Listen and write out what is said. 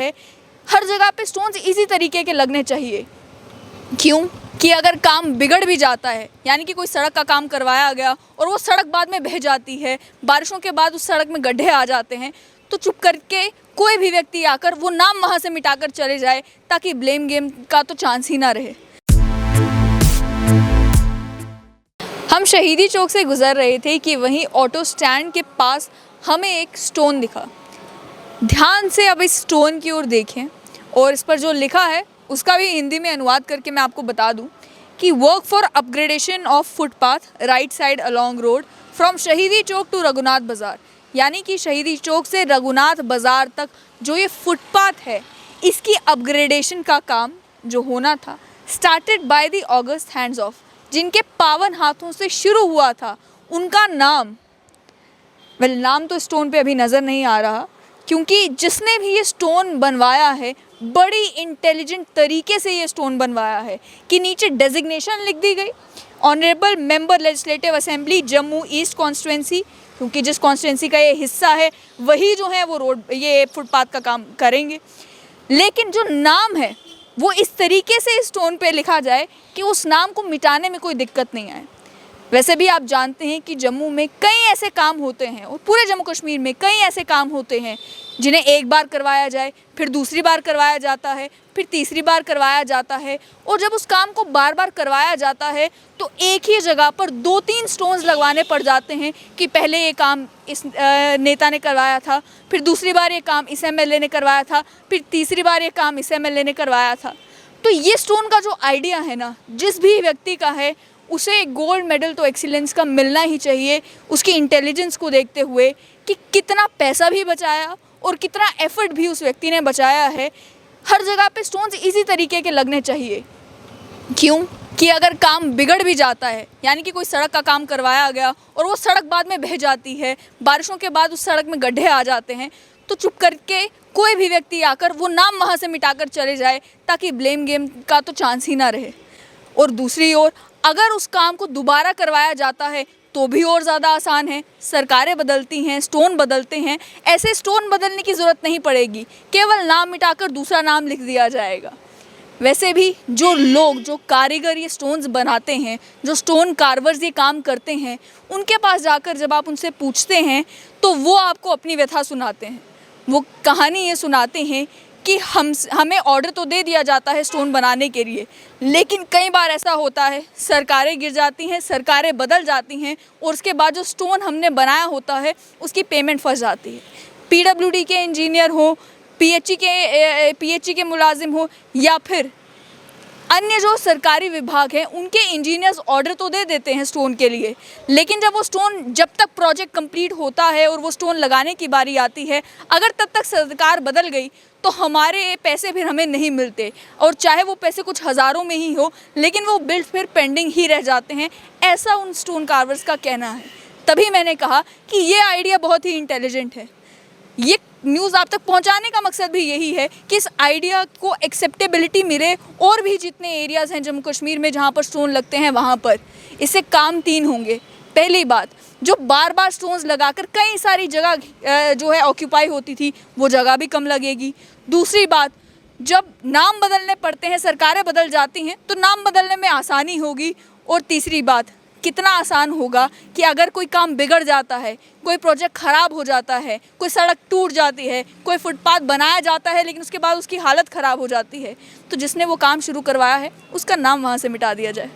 है, हर जगह पे स्टोन्स इसी तरीके के लगने चाहिए। क्यों कि अगर काम बिगड़ भी जाता है, यानी कि कोई सड़क का काम करवाया गया और वो सड़क बाद में बह जाती है, बारिशों के बाद उस सड़क में गड्ढे आ जाते हैं, तो चुप करके कोई भी व्यक्ति आकर वो नाम वहाँ से मिटाकर चले जाए, ताकि ब्लेम गेम का तो चांस ही ना रहे। हम शहीदी चौक से गुजर रहे थे कि वहीं ऑटो स्टैंड के पास हमें एक स्टोन दिखा। ध्यान से अब इस स्टोन की ओर देखें और इस पर जो लिखा है उसका भी हिंदी में अनुवाद करके मैं आपको बता दूं कि work for upgradation of footpath right side along road from शहीदी चौक टू रघुनाथ बाज़ार, यानी कि शहीदी चौक से रघुनाथ बाज़ार तक जो ये फुटपाथ है इसकी अपग्रेडेशन का काम जो होना था started by the August hands of, जिनके पावन हाथों से शुरू हुआ था। उनका नाम नाम तो स्टोन पे अभी नज़र नहीं आ रहा, क्योंकि जिसने भी ये स्टोन बनवाया है बड़ी इंटेलिजेंट तरीके से ये स्टोन बनवाया है कि नीचे डेजिग्नेशन लिख दी गई, honourable member legislative assembly Jammu east constituency, क्योंकि जिस कॉन्स्टिट्यूंसी का ये हिस्सा है वही जो है वो रोड ये फुटपाथ का काम करेंगे। लेकिन जो नाम है वो इस तरीके से स्टोन पे लिखा जाए कि उस नाम को मिटाने में कोई दिक्कत नहीं आए। वैसे भी आप जानते हैं कि जम्मू में कई ऐसे काम होते हैं और पूरे जम्मू कश्मीर में कई ऐसे काम होते हैं जिन्हें एक बार करवाया जाए, फिर दूसरी बार करवाया जाता है, फिर तीसरी बार करवाया जाता है, और जब उस काम को बार बार करवाया जाता है तो एक ही जगह पर 2-3 स्टोन्स लगवाने पड़ जाते हैं कि पहले ये काम इस नेता ने करवाया था, फिर दूसरी बार ये काम इस एमएलए ने करवाया था, फिर तीसरी बार ये काम इस एमएलए ने करवाया था। तो ये स्टोन का जो आइडिया है ना, जिस भी व्यक्ति का है उसे गोल्ड मेडल तो एक्सीलेंस का मिलना ही चाहिए, उसकी इंटेलिजेंस को देखते हुए कि कितना पैसा भी बचाया और कितना एफर्ट भी उस व्यक्ति ने बचाया है। हर जगह पे स्टोन्स इसी तरीके के लगने चाहिए। क्यों कि अगर काम बिगड़ भी जाता है, यानी कि कोई सड़क का काम करवाया गया और वो सड़क बाद में बह जाती है, बारिशों के बाद उस सड़क में गड्ढे आ जाते हैं, तो चुप करके कोई भी व्यक्ति आकर वो नाम वहाँ से मिटाकर चले जाए, ताकि ब्लेम गेम का तो चांस ही ना रहे। और दूसरी ओर अगर उस काम को दोबारा करवाया जाता है तो भी और ज़्यादा आसान है। सरकारें बदलती हैं, स्टोन बदलते हैं, ऐसे स्टोन बदलने की ज़रूरत नहीं पड़ेगी, केवल नाम मिटाकर दूसरा नाम लिख दिया जाएगा। वैसे भी जो लोग, जो कारीगर ये स्टोन्स बनाते हैं, जो स्टोन कार्वर्स ये काम करते हैं, उनके पास जाकर जब आप उनसे पूछते हैं तो वो आपको अपनी व्यथा सुनाते हैं। वो कहानी ये सुनाते हैं कि हमें ऑर्डर तो दे दिया जाता है स्टोन बनाने के लिए, लेकिन कई बार ऐसा होता है सरकारें गिर जाती हैं, सरकारें बदल जाती हैं और उसके बाद जो स्टोन हमने बनाया होता है उसकी पेमेंट फंस जाती है। पीडब्ल्यूडी के इंजीनियर हो, पीएचई के मुलाजिम हो, या फिर अन्य जो सरकारी विभाग हैं उनके इंजीनियर्स ऑर्डर तो दे देते हैं स्टोन के लिए, लेकिन जब वो स्टोन, जब तक प्रोजेक्ट कंप्लीट होता है और वो स्टोन लगाने की बारी आती है, अगर तब तक सरकार बदल गई तो हमारे पैसे फिर हमें नहीं मिलते, और चाहे वो पैसे कुछ हज़ारों में ही हो, लेकिन वो बिल फिर पेंडिंग ही रह जाते हैं। ऐसा उन स्टोन कार्वर्स का कहना है। तभी मैंने कहा कि ये आइडिया बहुत ही इंटेलिजेंट है। ये न्यूज़ आप तक पहुंचाने का मकसद भी यही है कि इस आइडिया को एक्सेप्टेबिलिटी मिले, और भी जितने एरियाज़ हैं जम्मू कश्मीर में जहां पर स्टोन लगते हैं वहां पर। इससे काम 3 होंगे। पहली बात, जो बार बार स्टोन्स लगाकर कई सारी जगह जो है ऑक्यूपाई होती थी वो जगह भी कम लगेगी। दूसरी बात, जब नाम बदलने पड़ते हैं, सरकारें बदल जाती हैं तो नाम बदलने में आसानी होगी। और तीसरी बात, कितना आसान होगा कि अगर कोई काम बिगड़ जाता है, कोई प्रोजेक्ट ख़राब हो जाता है, कोई सड़क टूट जाती है, कोई फुटपाथ बनाया जाता है लेकिन उसके बाद उसकी हालत ख़राब हो जाती है, तो जिसने वो काम शुरू करवाया है उसका नाम वहाँ से मिटा दिया जाए।